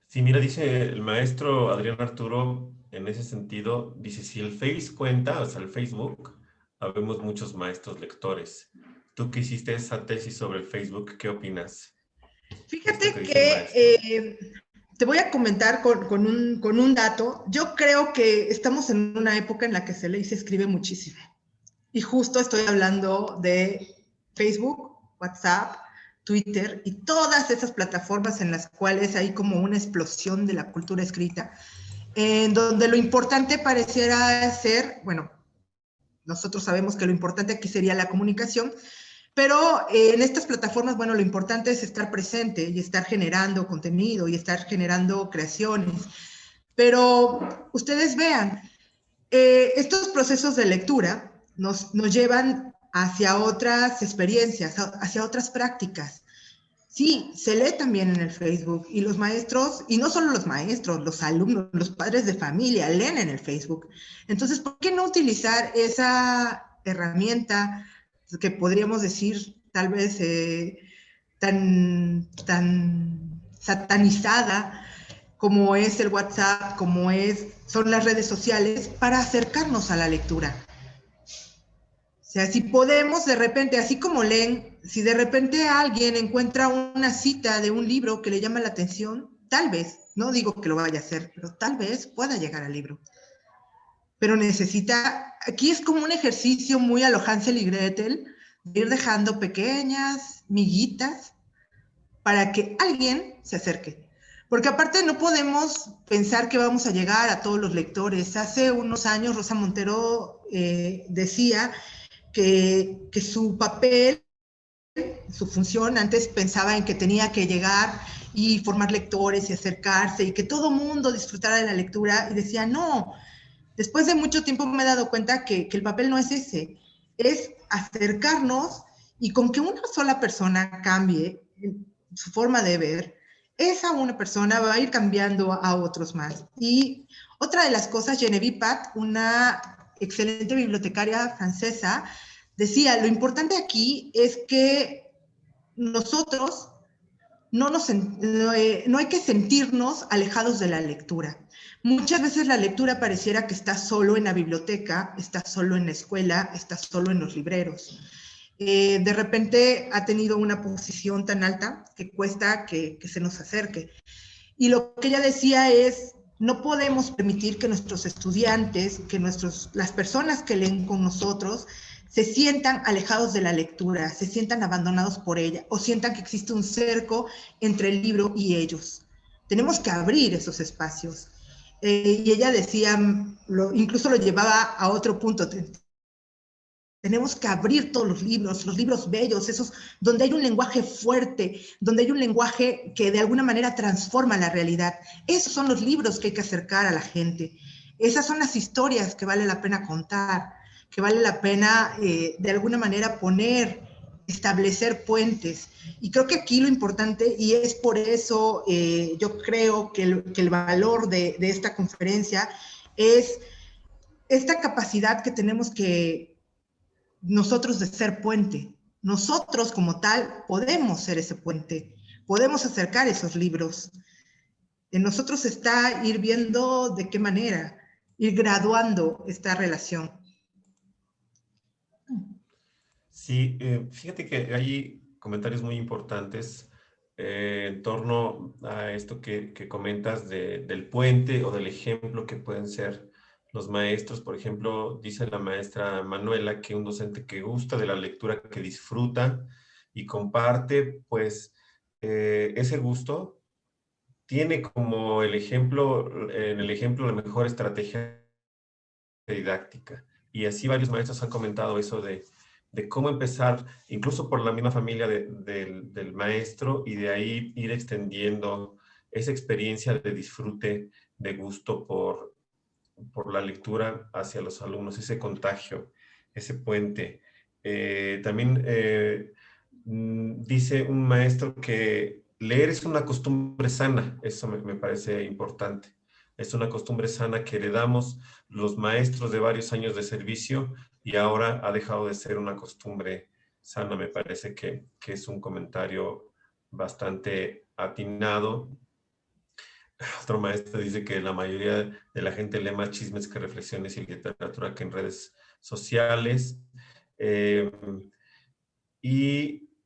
Sí, mira, dice el maestro Adrián Arturo, en ese sentido, dice, si el Face cuenta, o sea, el Facebook, habemos muchos maestros lectores. Tú que hiciste esa tesis sobre el Facebook, ¿qué opinas? Fíjate que te voy a comentar con un dato. Yo creo que estamos en una época en la que se lee y se escribe muchísimo. Y justo estoy hablando de Facebook, WhatsApp, Twitter y todas esas plataformas en las cuales hay como una explosión de la cultura escrita, en donde lo importante pareciera ser, bueno, nosotros sabemos que lo importante aquí sería la comunicación, pero en estas plataformas, bueno, lo importante es estar presente y estar generando contenido y estar generando creaciones. Pero ustedes vean, estos procesos de lectura nos llevan hacia otras experiencias, hacia otras prácticas. Sí, se lee también en el Facebook y los maestros, y no solo los maestros, los alumnos, los padres de familia leen en el Facebook. Entonces, ¿por qué no utilizar esa herramienta que podríamos decir tal vez tan satanizada como es el WhatsApp, son las redes sociales, para acercarnos a la lectura? O sea, si podemos de repente, así como leen, si de repente alguien encuentra una cita de un libro que le llama la atención, tal vez, no digo que lo vaya a hacer, pero tal vez pueda llegar al libro. Pero aquí es como un ejercicio muy a lo Hansel y Gretel, de ir dejando pequeñas miguitas para que alguien se acerque. Porque aparte no podemos pensar que vamos a llegar a todos los lectores. Hace unos años Rosa Montero decía que su papel, su función, antes pensaba en que tenía que llegar y formar lectores y acercarse y que todo mundo disfrutara de la lectura, y decía, no, después de mucho tiempo me he dado cuenta que el papel no es ese, es acercarnos, y con que una sola persona cambie su forma de ver, esa una persona va a ir cambiando a otros más. Y otra de las cosas, Genevieve Pat, una excelente bibliotecaria francesa, decía, lo importante aquí es que nosotros no hay que sentirnos alejados de la lectura. Muchas veces la lectura pareciera que está solo en la biblioteca, está solo en la escuela, está solo en los libreros. De repente ha tenido una posición tan alta que cuesta que se nos acerque. Y lo que ella decía es, no podemos permitir que nuestros estudiantes, que las personas que leen con nosotros, se sientan alejados de la lectura, se sientan abandonados por ella o sientan que existe un cerco entre el libro y ellos. Tenemos que abrir esos espacios. Y ella decía, incluso lo llevaba a otro punto, tenemos que abrir todos los libros bellos, esos donde hay un lenguaje fuerte, donde hay un lenguaje que de alguna manera transforma la realidad. Esos son los libros que hay que acercar a la gente. Esas son las historias que vale la pena contar, que vale la pena de alguna manera establecer puentes. Y creo que aquí lo importante, y es por eso yo creo que el valor de esta conferencia es esta capacidad que tenemos que nosotros de ser puente. Nosotros como tal podemos ser ese puente, podemos acercar esos libros. En nosotros está ir viendo de qué manera, ir graduando esta relación. Sí, fíjate que hay comentarios muy importantes en torno a esto que comentas del puente o del ejemplo que pueden ser los maestros. Por ejemplo, dice la maestra Manuela que un docente que gusta de la lectura, que disfruta y comparte, pues ese gusto tiene como el ejemplo, en el ejemplo la mejor estrategia didáctica. Y así varios maestros han comentado eso de cómo empezar, incluso por la misma familia del maestro, y de ahí ir extendiendo esa experiencia de disfrute, de gusto por la lectura hacia los alumnos, ese contagio, ese puente. También dice un maestro que leer es una costumbre sana, eso me parece importante. Es una costumbre sana que heredamos los maestros de varios años de servicio y ahora ha dejado de ser una costumbre sana. Me parece que es un comentario bastante atinado. Otro maestro dice que la mayoría de la gente lee más chismes que reflexiones y literatura que en redes sociales. Eh,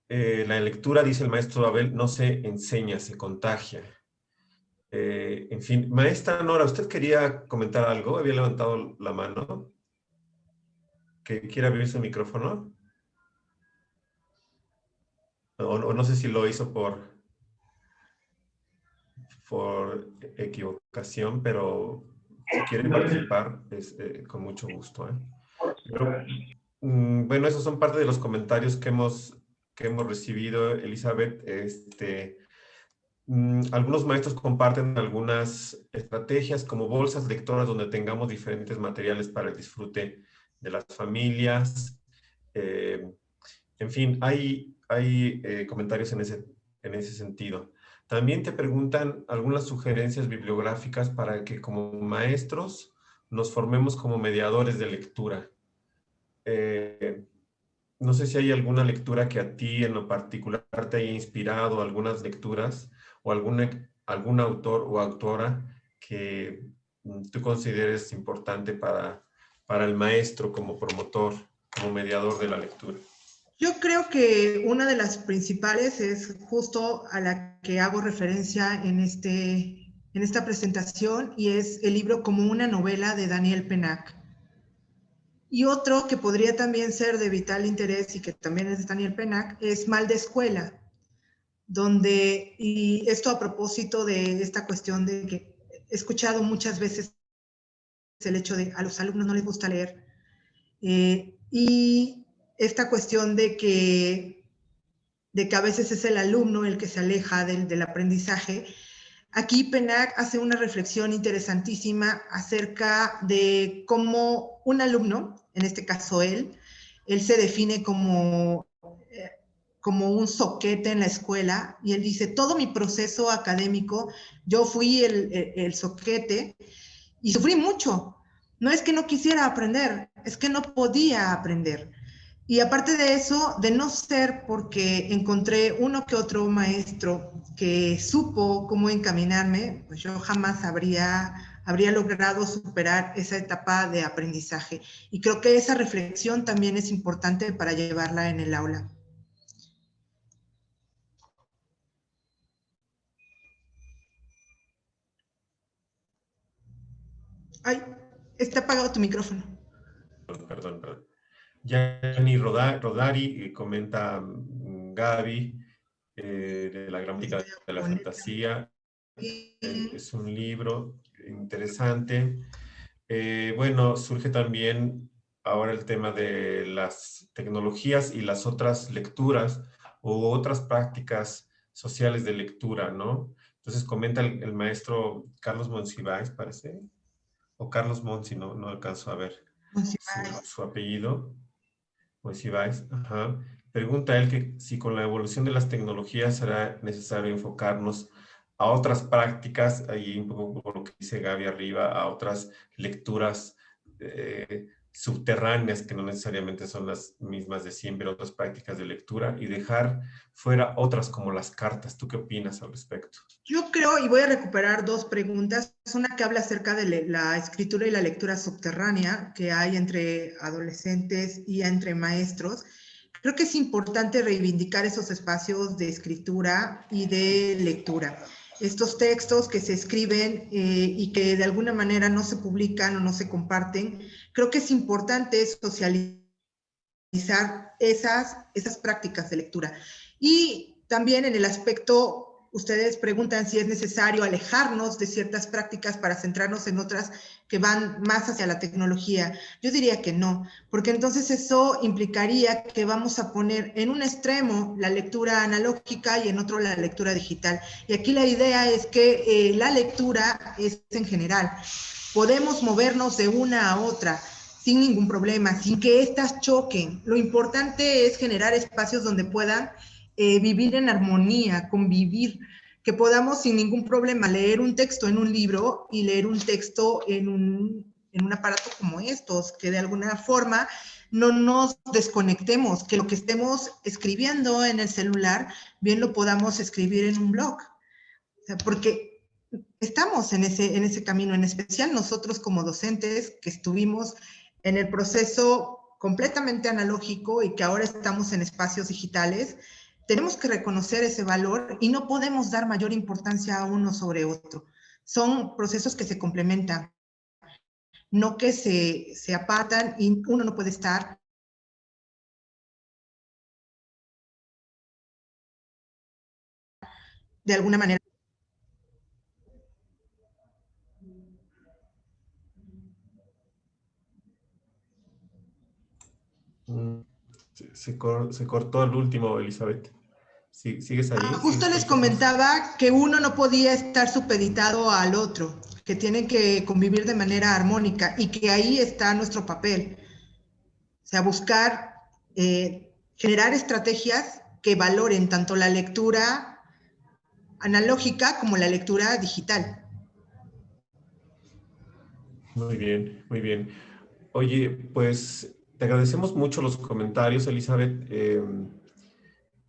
la lectura, dice el maestro Abel, no se enseña, se contagia. En fin, maestra Nora, ¿usted quería comentar algo? Había levantado la mano. ¿Que quiere abrir su micrófono? O no sé si lo hizo por equivocación, pero si quiere participar, es con mucho gusto. Pero, bueno, esos son parte de los comentarios que hemos recibido, Elizabeth. Algunos maestros comparten algunas estrategias como bolsas lectoras donde tengamos diferentes materiales para el disfrute de las familias. En fin, hay comentarios en ese sentido. También te preguntan algunas sugerencias bibliográficas para que como maestros nos formemos como mediadores de lectura. No sé si hay alguna lectura que a ti en lo particular te haya inspirado, algunas lecturas o algún autor o autora que tú consideres importante para el maestro como promotor, como mediador de la lectura. Yo creo que una de las principales es justo a la que hago referencia en esta presentación, y es el libro Como una novela de Daniel Pennac. Y otro que podría también ser de vital interés y que también es de Daniel Pennac es Mal de Escuela, donde, y esto a propósito de esta cuestión de que he escuchado muchas veces el hecho de a los alumnos no les gusta leer, y esta cuestión de que a veces es el alumno el que se aleja del aprendizaje. Aquí Pennac hace una reflexión interesantísima acerca de cómo un alumno, en este caso él se define como un zoquete en la escuela, y él dice, todo mi proceso académico, yo fui el zoquete y sufrí mucho. No es que no quisiera aprender, es que no podía aprender. Y aparte de eso, de no ser porque encontré uno que otro maestro que supo cómo encaminarme, pues yo jamás habría logrado superar esa etapa de aprendizaje. Y creo que esa reflexión también es importante para llevarla en el aula. Ay, está apagado tu micrófono. Perdón. Gianni Rodari, comenta Gaby, de la gramática de la fantasía. Es un libro interesante. Bueno, surge también ahora el tema de las tecnologías y las otras lecturas u otras prácticas sociales de lectura, ¿no? Entonces comenta el maestro Carlos Monsiváis, parece, o Carlos Monsi, no alcanzo a ver su apellido. Monsiváis, ajá. Pregunta él que si con la evolución de las tecnologías será necesario enfocarnos a otras prácticas, ahí un poco por lo que dice Gaby arriba, a otras lecturas subterráneas que no necesariamente son las mismas de siempre, otras prácticas de lectura, y dejar fuera otras como las cartas. ¿Tú qué opinas al respecto? Yo creo, y voy a recuperar dos preguntas, una que habla acerca de la escritura y la lectura subterránea que hay entre adolescentes y entre maestros. Creo que es importante reivindicar esos espacios de escritura y de lectura. Estos textos que se escriben y que de alguna manera no se publican o no se comparten, creo que es importante socializar esas prácticas de lectura. Y también en el aspecto, ustedes preguntan si es necesario alejarnos de ciertas prácticas para centrarnos en otras que van más hacia la tecnología. Yo diría que no, porque entonces eso implicaría que vamos a poner en un extremo la lectura analógica y en otro la lectura digital. Y aquí la idea es que la lectura es en general. Podemos movernos de una a otra sin ningún problema, sin que éstas choquen. Lo importante es generar espacios donde puedan vivir en armonía, convivir, que podamos sin ningún problema leer un texto en un libro y leer un texto en un aparato como estos, que de alguna forma no nos desconectemos, que lo que estemos escribiendo en el celular, bien lo podamos escribir en un blog. O sea, porque estamos en ese camino, en especial nosotros como docentes que estuvimos en el proceso completamente analógico y que ahora estamos en espacios digitales, tenemos que reconocer ese valor y no podemos dar mayor importancia a uno sobre otro. Son procesos que se complementan, no que se apartan y uno no puede estar de alguna manera. Se cortó el último, Elizabeth. ¿Sigues ahí? Justo les comentaba que uno no podía estar supeditado al otro, que tienen que convivir de manera armónica y que ahí está nuestro papel. O sea, buscar, generar estrategias que valoren tanto la lectura analógica como la lectura digital. Muy bien, muy bien. Oye, pues te agradecemos mucho los comentarios, Elizabeth.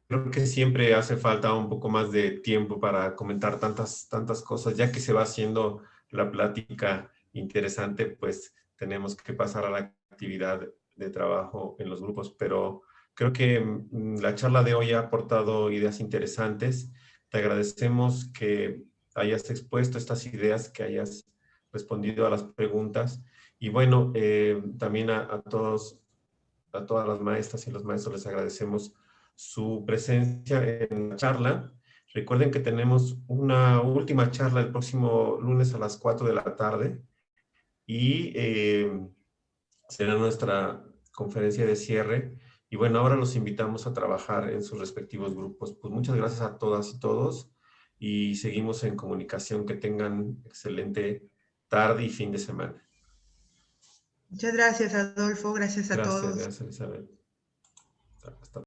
Creo que siempre hace falta un poco más de tiempo para comentar tantas cosas, ya que se va haciendo la plática interesante, pues tenemos que pasar a la actividad de trabajo en los grupos, pero creo que la charla de hoy ha aportado ideas interesantes. Te agradecemos que hayas expuesto estas ideas, que hayas respondido a las preguntas, y bueno, también a todas las maestras y los maestros les agradecemos su presencia en la charla. Recuerden que tenemos una última charla el próximo lunes a las 4 de la tarde y será nuestra conferencia de cierre. Y bueno, ahora los invitamos a trabajar en sus respectivos grupos. Pues muchas gracias a todas y todos y seguimos en comunicación. Que tengan excelente tarde y fin de semana. Muchas gracias, Adolfo. Gracias a todos. Gracias, Isabel. Hasta